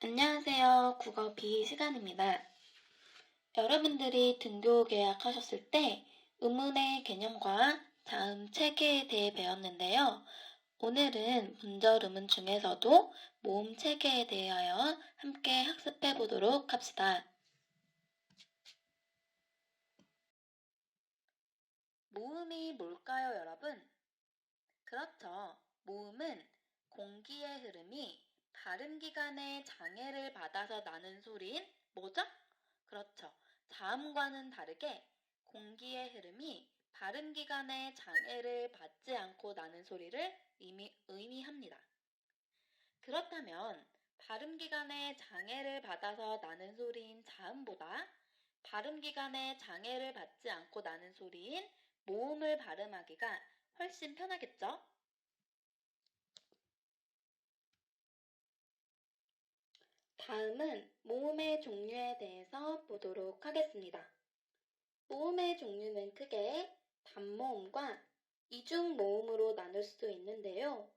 안녕하세요. 국어 B 시간입니다. 여러분들이 등교 계약하셨을 때 의문의 개념과 다음 체계에 대해 배웠는데요. 오늘은 문절의문 중에서도 모음 체계에 대하여 함께 학습해 보도록 합시다. 모음이 뭘까요, 여러분? 그렇죠. 모음은 공기의 흐름이 발음기관의 장애를 받아서 나는 소리인 뭐죠? 그렇죠. 자음과는 다르게 공기의 흐름이 발음기관의 장애를 받지 않고 나는 소리를 의미합니다. 그렇다면 발음기관의 장애를 받아서 나는 소리인 자음보다 발음기관의 장애를 받지 않고 나는 소리인 모음을 발음하기가 훨씬 편하겠죠? 다음은 모음의 종류에 대해서 보도록 하겠습니다. 모음의 종류는 크게 단모음과 이중모음으로 나눌 수 있는데요.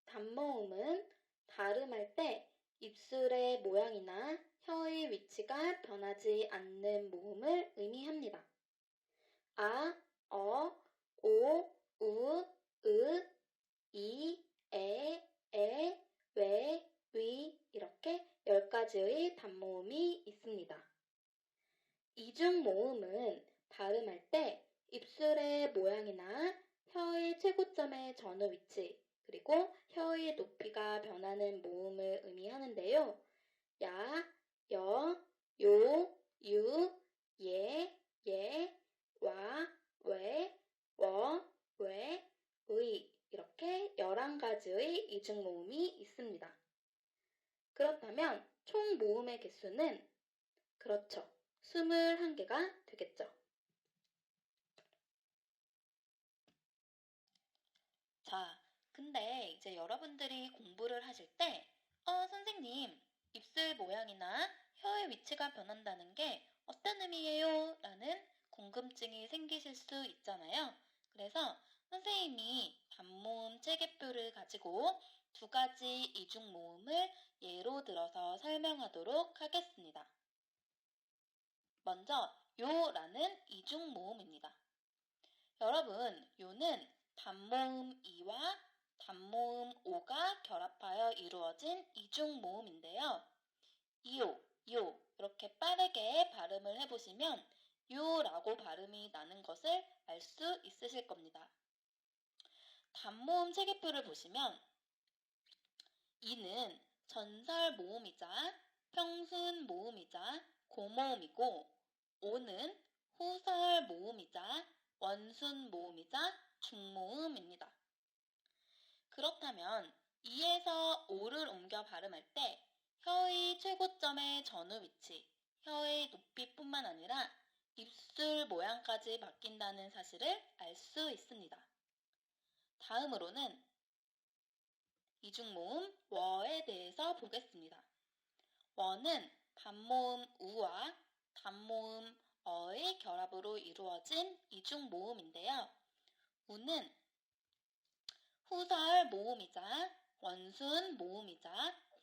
단모음은 발음할 때 입술의 모양이나 혀의 위치가 변하지 않는 모음을 의미합니다. 아, 어, 오, 우, 으, 이, 에, 왜, 위 이렇게 10가지의 단모음이 있습니다. 이중모음은 발음할 때 입술의 모양이나 혀의 최고점의 전후 위치, 그리고 혀의 높이가 변하는 모음을 의미하는데요. 야, 여, 요, 유, 예, 와, 왜, 워, 왜, 의 이렇게 11가지의 이중모음이 있습니다. 그렇다면 총 모음의 개수는 그렇죠. 21개가 되겠죠. 자, 근데 이제 여러분들이 공부를 하실 때 선생님, 입술 모양이나 혀의 위치가 변한다는 게 어떤 의미예요? 라는 궁금증이 생기실 수 있잖아요. 그래서 선생님이 단모음 체계표를 가지고 2가지 이중모음을 예로 들어서 설명하도록 하겠습니다. 먼저 요라는 이중모음입니다. 여러분, 요는 단모음 이와 단모음 오가 결합하여 이루어진 이중모음인데요. 이요, 요 이렇게 빠르게 발음을 해보시면 요라고 발음이 나는 것을 알 수 있으실 겁니다. 단모음 체계표를 보시면 이는 전설 모음이자 평순 모음이자 고모음이고 오는 후설 모음이자 원순 모음이자 중모음입니다. 그렇다면 2에서 5를 옮겨 발음할 때 혀의 최고점의 전후 위치, 혀의 높이뿐만 아니라 입술 모양까지 바뀐다는 사실을 알 수 있습니다. 다음으로는 이중모음 워에 대해서 보겠습니다. 워는 단모음 우와 단모음 어의 결합으로 이루어진 이중모음인데요. 우는 후설 모음이자 원순 모음이자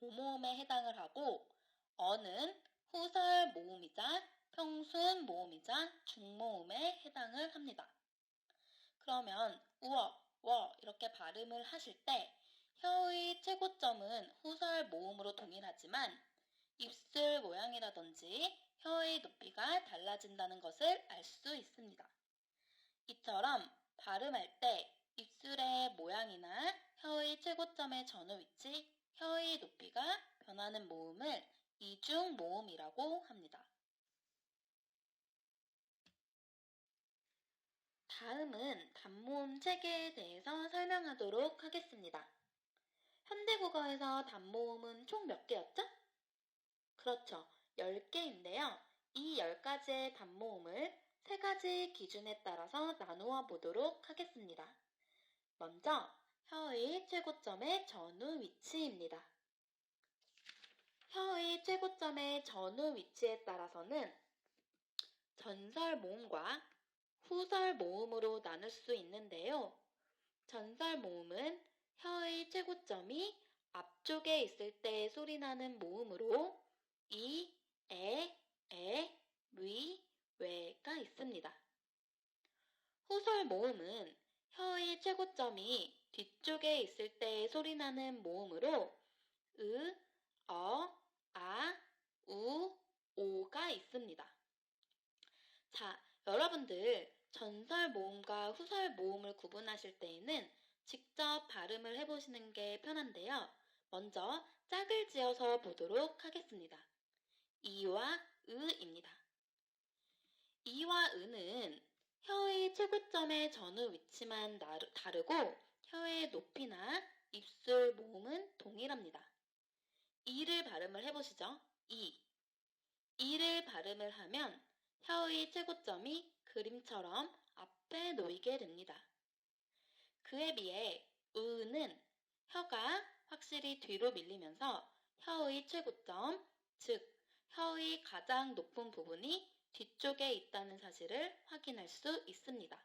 고모음에 해당을 하고 어는 후설 모음이자 평순 모음이자 중모음에 해당을 합니다. 그러면 우어, 워 이렇게 발음을 하실 때 혀의 최고점은 후설 모음으로 동일하지만 입술 모양이라든지 혀의 높이가 달라진다는 것을 알 수 있습니다. 이처럼 발음할 때 입술의 모양이나 혀의 최고점의 전후 위치, 혀의 높이가 변하는 모음을 이중 모음이라고 합니다. 다음은 단모음 체계에 대해서 설명하도록 하겠습니다. 현대국어에서 단모음은 총 몇 개였죠? 그렇죠. 10개인데요. 이 10가지의 단모음을 3가지 기준에 따라서 나누어 보도록 하겠습니다. 먼저 혀의 최고점의 전후 위치입니다. 혀의 최고점의 전후 위치에 따라서는 전설 모음과 후설 모음으로 나눌 수 있는데요. 전설 모음은 혀의 최고점이 앞쪽에 있을 때 소리나는 모음으로 이, 에, 위, 왜가 있습니다. 후설 모음은 혀의 최고점이 뒤쪽에 있을 때 소리나는 모음으로 으, 어, 아, 우, 오가 있습니다. 자, 여러분들 전설 모음과 후설 모음을 구분하실 때에는 직접 발음을 해보시는 게 편한데요. 먼저 짝을 지어서 보도록 하겠습니다. 이와 으입니다. 이와 으는 혀의 최고점의 전후 위치만 다르고 혀의 높이나 입술 모음은 동일합니다. 이를 발음을 해보시죠. 이. 이를 발음을 하면 혀의 최고점이 그림처럼 앞에 놓이게 됩니다. 그에 비해 으는 혀가 확실히 뒤로 밀리면서 혀의 최고점, 즉 혀의 가장 높은 부분이 뒤쪽에 있다는 사실을 확인할 수 있습니다.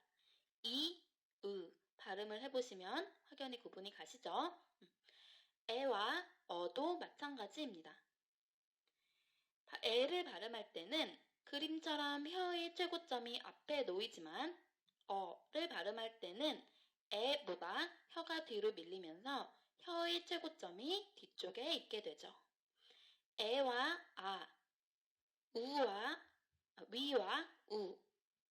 이, 으 발음을 해보시면 확연히 구분이 가시죠? 에와 어도 마찬가지입니다. 에를 발음할 때는 그림처럼 혀의 최고점이 앞에 놓이지만 어를 발음할 때는 에보다 혀가 뒤로 밀리면서 혀의 최고점이 뒤쪽에 있게 되죠. 에와 아, 우와, 위와 우,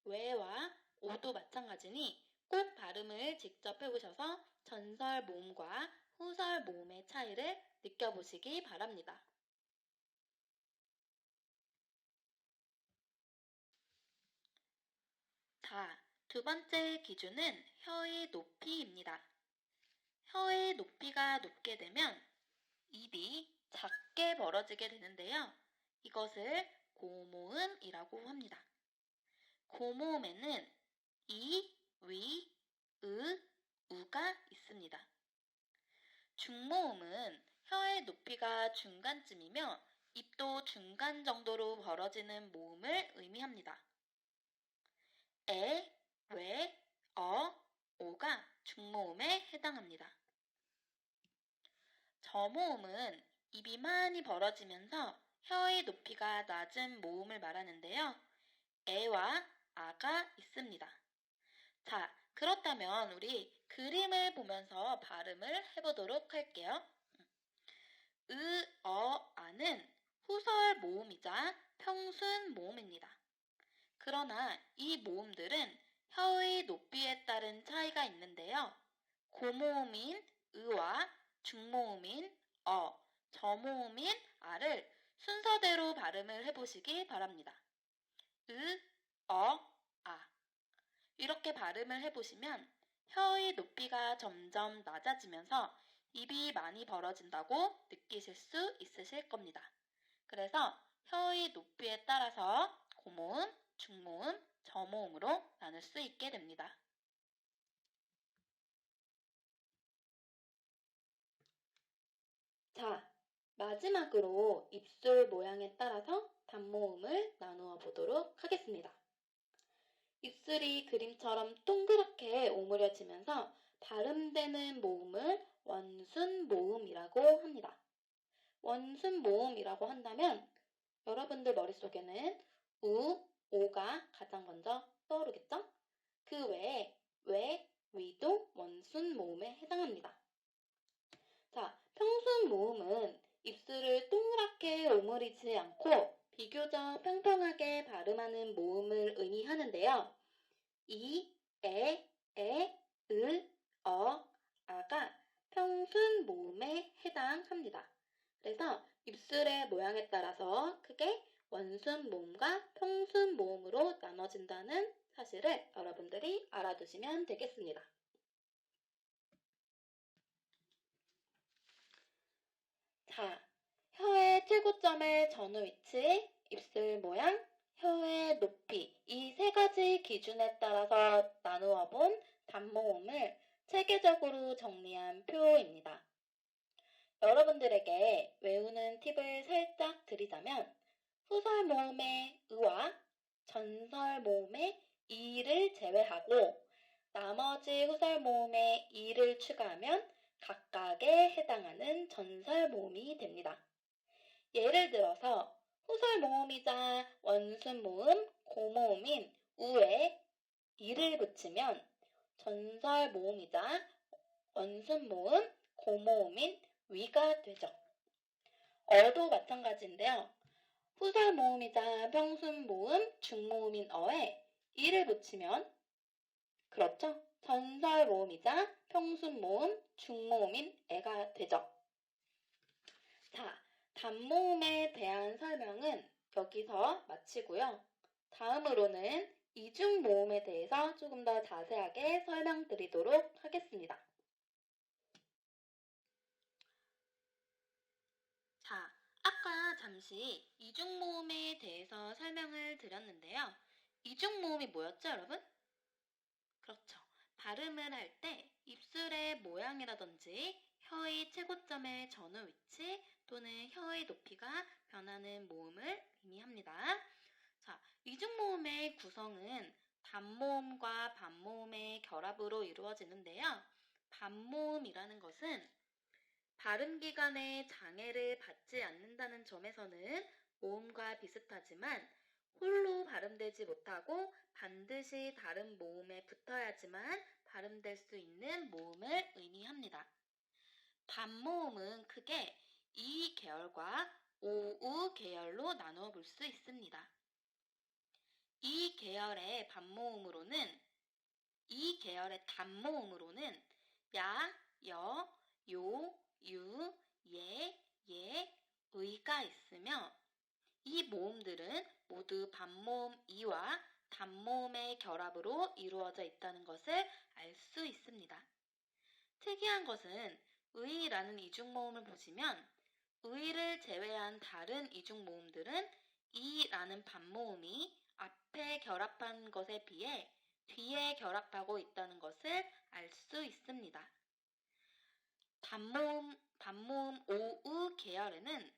왜와 오도 마찬가지니 꼭 발음을 직접 해보셔서 전설 모음과 후설 모음의 차이를 느껴보시기 바랍니다. 자, 두 번째 기준은 혀의 높이입니다. 혀의 높이가 높게 되면 입이 작게 벌어지게 되는데요. 이것을 고모음이라고 합니다. 고모음에는 이, 위, 우가 있습니다. 중모음은 혀의 높이가 중간쯤이며 입도 중간 정도로 벌어지는 모음을 의미합니다. 에, 왜, 오가 중모음에 해당합니다. 저모음은 입이 많이 벌어지면서 혀의 높이가 낮은 모음을 말하는데요. 에와 아가 있습니다. 자, 그렇다면 우리 그림을 보면서 발음을 해보도록 할게요. 아는 후설 모음이자 평순 모음입니다. 그러나 이 모음들은 혀의 높이에 따른 차이가 있는데요. 고모음인 으와 중모음인 저모음인 아를 순서대로 발음을 해보시기 바랍니다. 아. 이렇게 발음을 해보시면 혀의 높이가 점점 낮아지면서 입이 많이 벌어진다고 느끼실 수 있으실 겁니다. 그래서 혀의 높이에 따라서 고모음, 중모음, 저모음으로 나눌 수 있게 됩니다. 자, 마지막으로 입술 모양에 따라서 단모음을 나누어 보도록 하겠습니다. 입술이 그림처럼 동그랗게 오므려지면서 발음되는 모음을 원순 모음이라고 합니다. 원순 모음이라고 한다면 여러분들 머릿속에는 우, 오가 가장 먼저 떠오르겠죠? 그 외에 왜, 위도 원순 모음에 해당합니다. 자, 평순 모음은 입술을 동그랗게 오므리지 않고 비교적 평평하게 발음하는 모음을 의미하는데요. 이, 에, 아가 평순 모음에 해당합니다. 그래서 입술의 모양에 따라서 크게 원순 모음과 평순 모음으로 나눠진다는 사실을 여러분들이 알아두시면 되겠습니다. 자, 혀의 최고점의 전후 위치, 입술 모양, 혀의 높이 이 세 가지 기준에 따라서 나누어 본 단모음을 체계적으로 정리한 표입니다. 여러분들에게 외우는 팁을 살짝 드리자면 후설 모음의 으와 전설 모음의 이를 제외하고 나머지 후설 모음의 이를 추가하면 각각에 해당하는 전설 모음이 됩니다. 예를 들어서 후설 모음이자 원순 모음, 고모음인 우에 이를 붙이면 전설 모음이자 원순 모음, 고모음인 위가 되죠. 어도 마찬가지인데요. 후설 모음이자 평순 모음, 중모음인 어에 이를 붙이면 그렇죠. 전설 모음이자 평순 모음, 중모음인 애가 되죠. 자, 단모음에 대한 설명은 여기서 마치고요. 다음으로는 이중 모음에 대해서 조금 더 자세하게 설명드리도록 하겠습니다. 자, 아까 잠시 이중 모음에 대해서 설명을 드렸는데요. 이중 모음이 뭐였죠, 여러분? 그렇죠. 발음을 할 때 입술의 모양이라든지 혀의 최고점의 전후 위치 또는 혀의 높이가 변하는 모음을 의미합니다. 자, 이중 모음의 구성은 단모음과 반모음의 결합으로 이루어지는데요. 반모음이라는 것은 발음 기관에 장애를 받지 않는다는 점에서는 모음과 비슷하지만 홀로 발음되지 못하고 반드시 다른 모음에 붙어야지만 발음될 수 있는 모음을 의미합니다. 반모음은 크게 이 계열과 오우 계열로 나누어 볼 수 있습니다. 이 계열의 단모음으로는 야, 여, 요, 유, 예, 의가 있으며 이 모음들은 모두 반모음 이와 단모음의 결합으로 이루어져 있다는 것을 알 수 있습니다. 특이한 것은 의라는 이중모음을 보시면 의를 제외한 다른 이중모음들은 이라는 반모음이 앞에 결합한 것에 비해 뒤에 결합하고 있다는 것을 알 수 있습니다. 단모음 오우 계열에는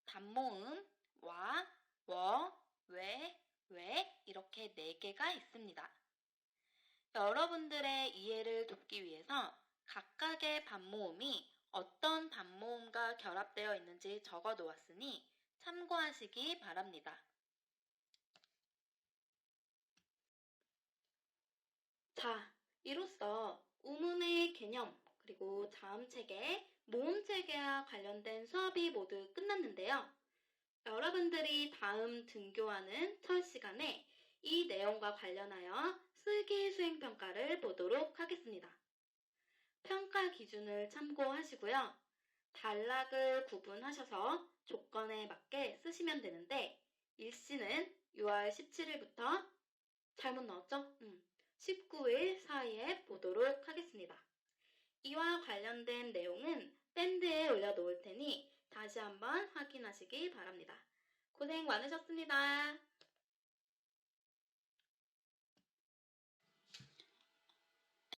단모음 와, 워, 왜 이렇게 4개가 있습니다. 여러분들의 이해를 돕기 위해서 각각의 반모음이 어떤 반모음과 결합되어 있는지 적어 놓았으니 참고하시기 바랍니다. 자, 이로써 우문의 개념 그리고 자음 체계, 모음 체계와 관련된 수업이 모두 끝났는데요. 여러분들이 다음 등교하는 첫 시간에 이 내용과 관련하여 슬기 수행평가를 보도록 하겠습니다. 평가 기준을 참고하시고요. 단락을 구분하셔서 조건에 맞게 쓰시면 되는데 일시는 6월 17일부터 잘못 나왔죠? 19일 사이에 보도록 하겠습니다. 이와 관련된 내용은 밴드에 올려놓을 테니 다시 한번 확인하시기 바랍니다. 고생 많으셨습니다.